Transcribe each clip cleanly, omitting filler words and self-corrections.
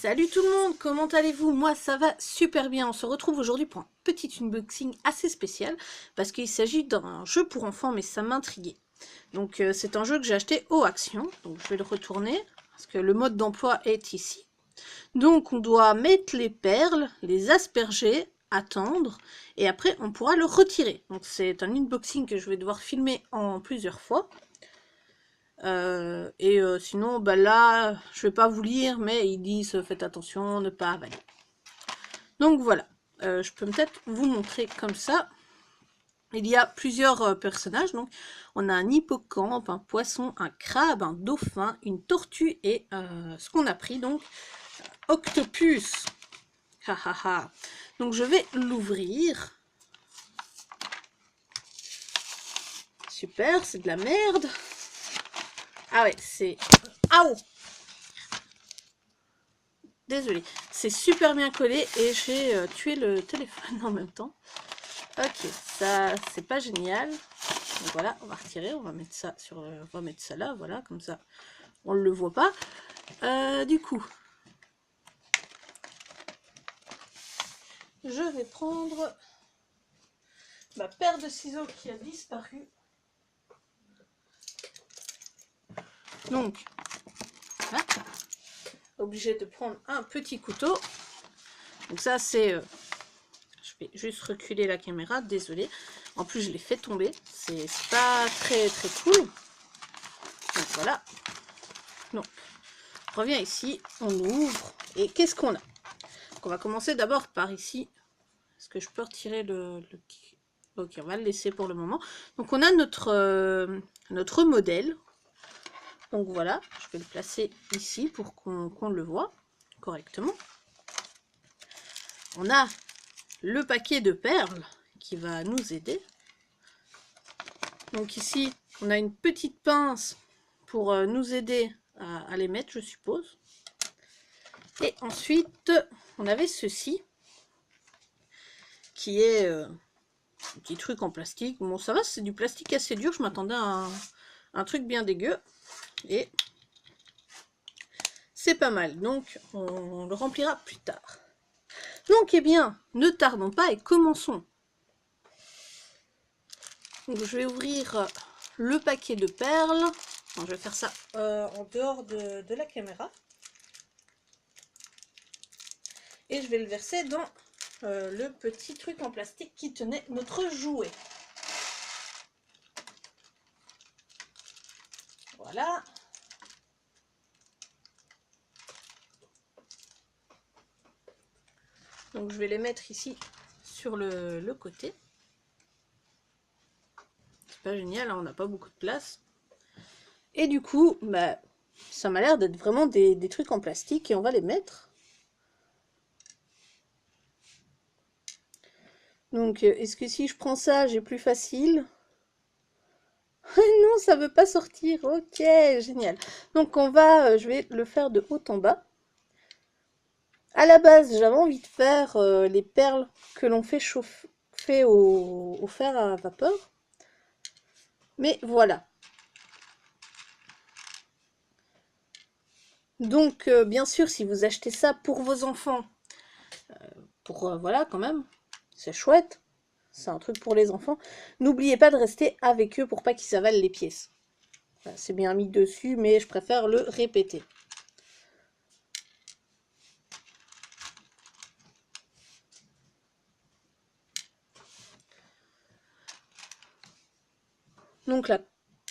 Salut tout le monde, comment allez-vous? Moi ça va super bien, on se retrouve aujourd'hui pour un petit unboxing assez spécial parce qu'il s'agit d'un jeu pour enfants mais ça m'intriguait. Donc c'est un jeu que j'ai acheté au Action, donc je vais le retourner parce que le mode d'emploi est ici. Donc on doit mettre les perles, les asperger, attendre et après on pourra le retirer. Donc c'est un unboxing que je vais devoir filmer en plusieurs fois. Sinon, bah là, je vais pas vous lire, mais ils disent faites attention, ne pas avaler. Donc voilà, je peux peut-être vous montrer comme ça. Il y a plusieurs personnages. Donc, on a un hippocampe, un poisson, un crabe, un dauphin, une tortue et ce qu'on a pris donc octopus. Ha ha ha. Donc je vais l'ouvrir. Super, c'est de la merde. Ah ouais, c'est... Aouh! Désolée, c'est super bien collé et j'ai tué le téléphone en même temps. Ok, ça c'est pas génial. Donc voilà, on va retirer, on va mettre ça sur, on va mettre ça là, voilà, comme ça on le voit pas. Du coup, je vais prendre ma paire de ciseaux qui a disparu. Donc, voilà. Obligé de prendre un petit couteau. Donc ça c'est... je vais juste reculer la caméra, désolé. En plus je l'ai fait tomber, c'est pas très cool. Donc voilà. Donc, on revient ici, on ouvre. Et qu'est-ce qu'on a? Donc, on va commencer d'abord par ici. Est-ce que je peux retirer le... Ok, on va le laisser pour le moment. Donc on a notre modèle. Donc voilà, je vais le placer ici pour qu'on le voit correctement. On a le paquet de perles qui va nous aider. Donc ici, on a une petite pince pour nous aider à les mettre, je suppose. Et ensuite, on avait ceci, qui est un petit truc en plastique. Bon, ça va, c'est du plastique assez dur. Je m'attendais à un truc bien dégueu. Et c'est pas mal. Donc, on le remplira plus tard. Donc, eh bien, ne tardons pas et commençons. Donc, je vais ouvrir le paquet de perles. Bon, je vais faire ça en dehors de la caméra. Et je vais le verser dans le petit truc en plastique qui tenait notre jouet. Voilà. Donc je vais les mettre ici sur le côté. C'est pas génial, hein, on n'a pas beaucoup de place. Et du coup, bah, ça m'a l'air d'être vraiment des trucs en plastique et on va les mettre. Donc est-ce que si je prends ça, j'ai plus facile? Non, ça veut pas sortir. Ok, génial. Donc on va, je vais le faire de haut en bas. À la base, j'avais envie de faire les perles que l'on fait chauffer au fer à vapeur. Mais voilà. Donc, bien sûr, si vous achetez ça pour vos enfants, voilà, quand même, c'est chouette. C'est un truc pour les enfants. N'oubliez pas de rester avec eux pour pas qu'ils avalent les pièces. Voilà, c'est bien mis dessus, mais je préfère le répéter. Donc, la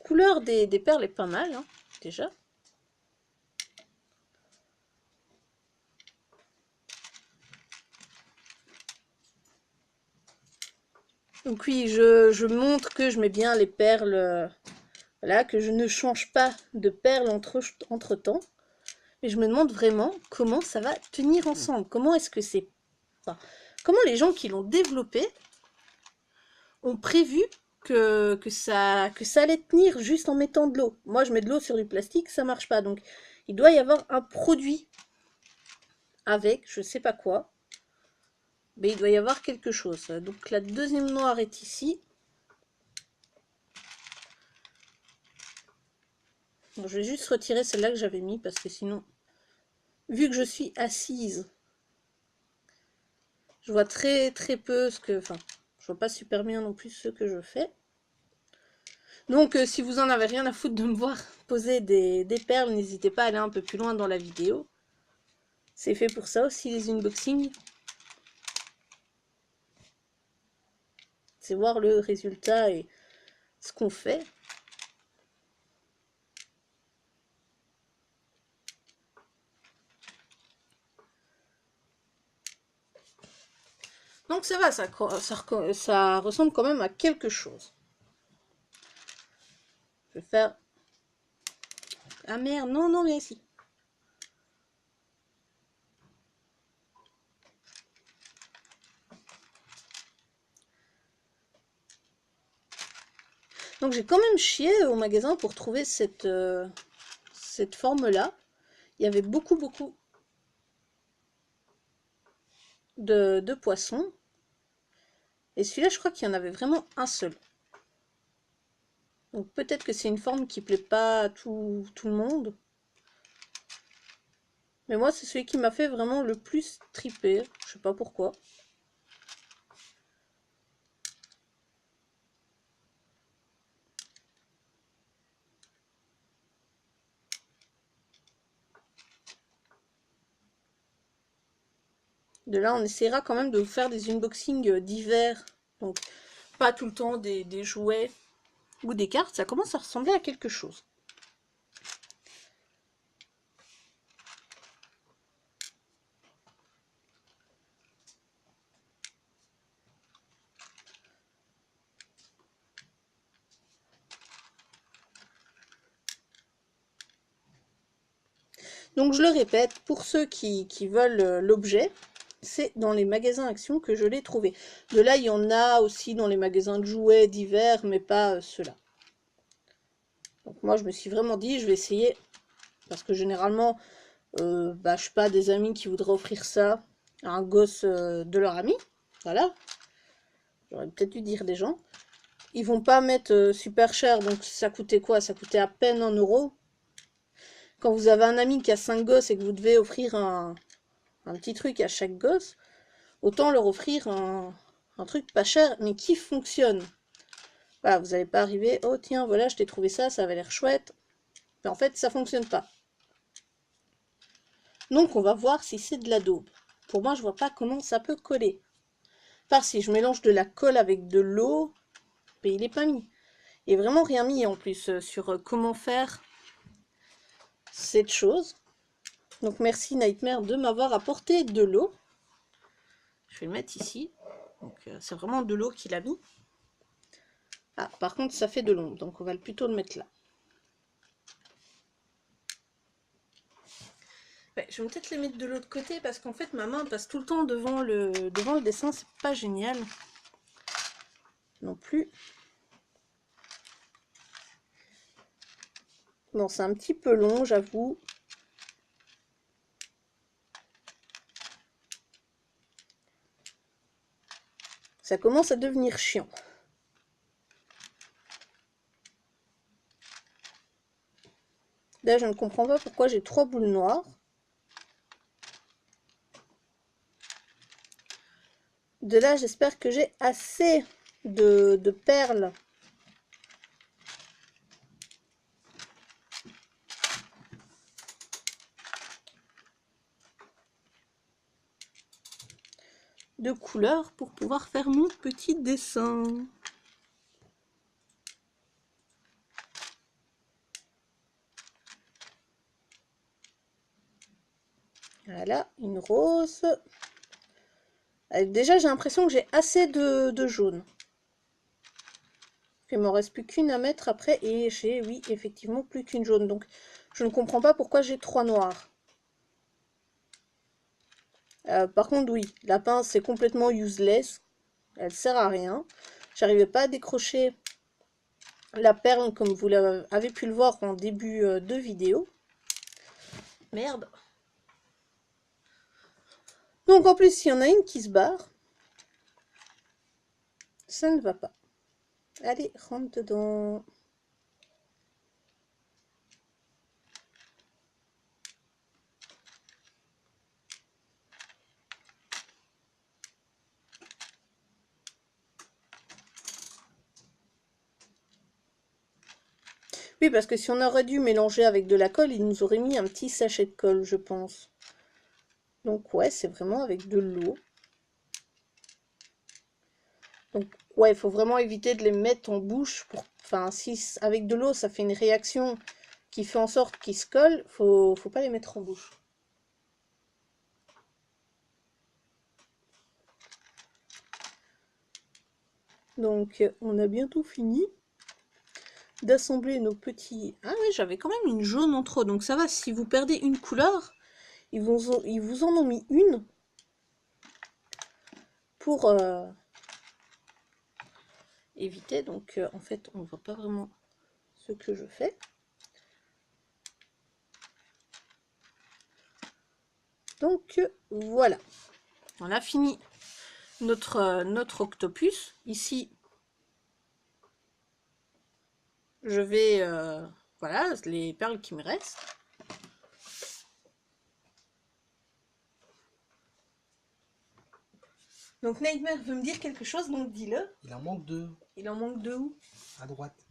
couleur des perles est pas mal, hein, déjà. Donc oui, je montre que je mets bien les perles, voilà, que je ne change pas de perles entre temps. Et je me demande vraiment comment ça va tenir ensemble. Comment est-ce que c'est... Enfin, comment les gens qui l'ont développé ont prévu que ça allait tenir juste en mettant de l'eau. Moi, je mets de l'eau sur du plastique, ça marche pas. Donc, il doit y avoir un produit avec, je sais pas quoi. Mais il doit y avoir quelque chose. Donc, la deuxième noire est ici. Bon, je vais juste retirer celle-là que j'avais mis parce que sinon vu que je suis assise, je vois très peu ce que... Enfin, je vois pas super bien non plus ce que je fais. Donc, si vous en avez rien à foutre de me voir poser des perles, n'hésitez pas à aller un peu plus loin dans la vidéo. C'est fait pour ça aussi, les unboxings. C'est voir le résultat et ce qu'on fait. Donc ça va, ça ressemble quand même à quelque chose. Je vais faire... Ah merde, non, non, viens ici. Donc j'ai quand même chié au magasin pour trouver cette forme-là. Il y avait beaucoup de poissons. Et celui-là, je crois qu'il y en avait vraiment un seul. Donc peut-être que c'est une forme qui plaît pas à tout le monde. Mais moi, c'est celui qui m'a fait vraiment le plus triper. Je sais pas pourquoi. De là, on essaiera quand même de vous faire des unboxings divers. Donc, pas tout le temps des jouets ou des cartes. Ça commence à ressembler à quelque chose. Donc, je le répète, pour ceux qui veulent l'objet, c'est dans les magasins Action que je l'ai trouvé. De là, il y en a aussi dans les magasins de jouets divers, mais pas ceux-là. Donc moi, je me suis vraiment dit, je vais essayer, parce que généralement, je suis pas des amis qui voudraient offrir ça à un gosse de leur ami. Voilà. J'aurais peut-être dû dire des gens. Ils vont pas mettre super cher, donc ça coûtait quoi? Ça coûtait à peine 1 €. Quand vous avez un ami qui a 5 gosses et que vous devez offrir un petit truc à chaque gosse, autant leur offrir un truc pas cher, mais qui fonctionne. Voilà, vous n'allez pas arriver, oh tiens, voilà, je t'ai trouvé ça, ça avait l'air chouette. Mais en fait, ça fonctionne pas. Donc, on va voir si c'est de la daube. Pour moi, je vois pas comment ça peut coller. Enfin, si je mélange de la colle avec de l'eau, mais il est pas mis. Il est vraiment rien mis en plus sur comment faire cette chose. Donc, merci Nightmare de m'avoir apporté de l'eau. Je vais le mettre ici. Donc, c'est vraiment de l'eau qu'il a mis. Ah, par contre, ça fait de l'ombre, donc on va plutôt le mettre là. Ouais, je vais peut-être les mettre de l'autre côté parce qu'en fait ma main passe tout le temps devant le dessin, c'est pas génial non plus. Bon, c'est un petit peu long, j'avoue. Ça commence à devenir chiant. Là, je ne comprends pas pourquoi j'ai 3 boules noires. De là, j'espère que j'ai assez de perles. De couleurs pour pouvoir faire mon petit dessin. Voilà, une rose. Déjà, j'ai l'impression que j'ai assez de jaune. Il ne me reste plus qu'une à mettre après et j'ai, oui, effectivement, plus qu'une jaune. Donc, je ne comprends pas pourquoi j'ai 3 noirs. Par contre, oui, la pince, c'est complètement useless. Elle sert à rien. J'arrivais pas à décrocher la perle comme vous avez pu le voir en début de vidéo. Merde. Donc, en plus, s'il y en a une qui se barre, ça ne va pas. Allez, rentre dedans. Oui, parce que si on aurait dû mélanger avec de la colle, il nous aurait mis un petit sachet de colle, je pense. Donc ouais, c'est vraiment avec de l'eau. Donc ouais, il faut vraiment éviter de les mettre en bouche. Enfin, si avec de l'eau, ça fait une réaction qui fait en sorte qu'ils se collent, faut pas les mettre en bouche. Donc on a bientôt fini d'assembler nos petits... Ah oui, j'avais quand même une jaune en trop, donc ça va, si vous perdez une couleur, ils vous en ont mis une pour éviter. Donc en fait, on ne voit pas vraiment ce que je fais. Donc voilà, on a fini notre octopus. Ici, je vais... voilà, les perles qui me restent. Donc Nightmare veut me dire quelque chose, donc dis-le. Il en manque 2. Il en manque 2 où? À droite.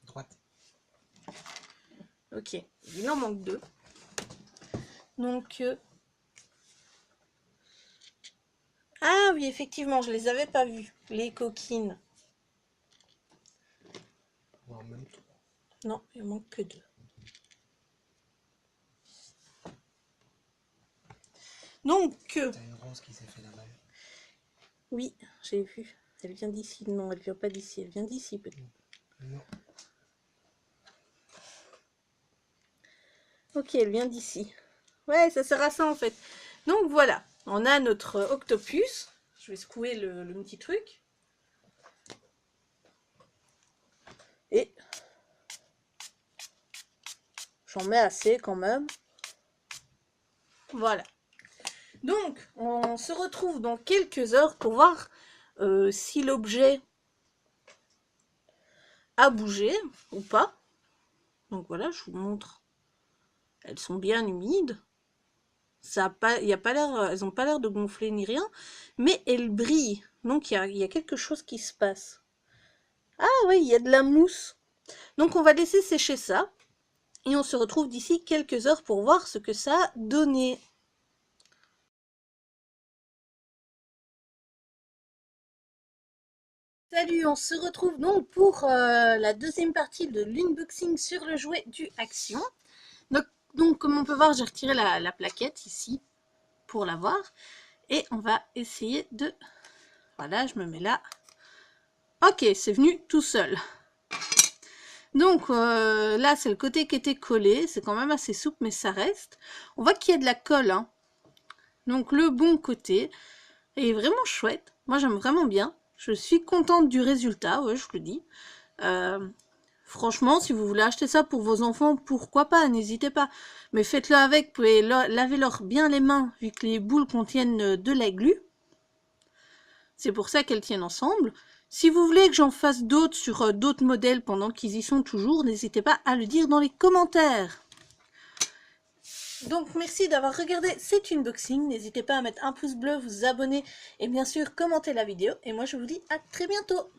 Droite. Ok, il en manque 2. Donc... Ah oui, effectivement, je les avais pas vus, les coquines. Ou en même 3. Non, il en manque que 2. Donc... T'as une rose qui s'est fait là-bas. Oui, j'ai vu. Elle vient d'ici. Non, elle vient pas d'ici. Elle vient d'ici peut-être. Non. Ok, elle vient d'ici. Ouais, ça sert à ça en fait. Donc voilà, on a notre octopus. Je vais secouer le petit truc. Et j'en mets assez quand même. Voilà. Donc, on se retrouve dans quelques heures pour voir si l'objet a bougé ou pas. Donc voilà, je vous montre. Elles sont bien humides. Ça a pas, y a pas l'air, elles n'ont pas l'air de gonfler ni rien, mais elles brillent. Donc il y a quelque chose qui se passe. Ah oui, il y a de la mousse. Donc on va laisser sécher ça. Et on se retrouve d'ici quelques heures pour voir ce que ça a donné. Salut, on se retrouve donc pour la deuxième partie de l'unboxing sur le jouet du Action. Donc comme on peut voir, j'ai retiré la plaquette ici pour la voir. Et on va essayer de... Voilà, je me mets là. Ok, c'est venu tout seul. Donc là, c'est le côté qui était collé. C'est quand même assez souple, mais ça reste. On voit qu'il y a de la colle. Hein. Donc le bon côté est vraiment chouette. Moi, j'aime vraiment bien. Je suis contente du résultat, ouais, je vous le dis. Franchement, si vous voulez acheter ça pour vos enfants, pourquoi pas, n'hésitez pas. Mais faites-le avec, vous pouvez laver-leur bien les mains, vu que les boules contiennent de la glu. C'est pour ça qu'elles tiennent ensemble. Si vous voulez que j'en fasse d'autres sur d'autres modèles pendant qu'ils y sont toujours, n'hésitez pas à le dire dans les commentaires. Donc merci d'avoir regardé cet unboxing. N'hésitez pas à mettre un pouce bleu, vous abonner et bien sûr commenter la vidéo. Et moi je vous dis à très bientôt.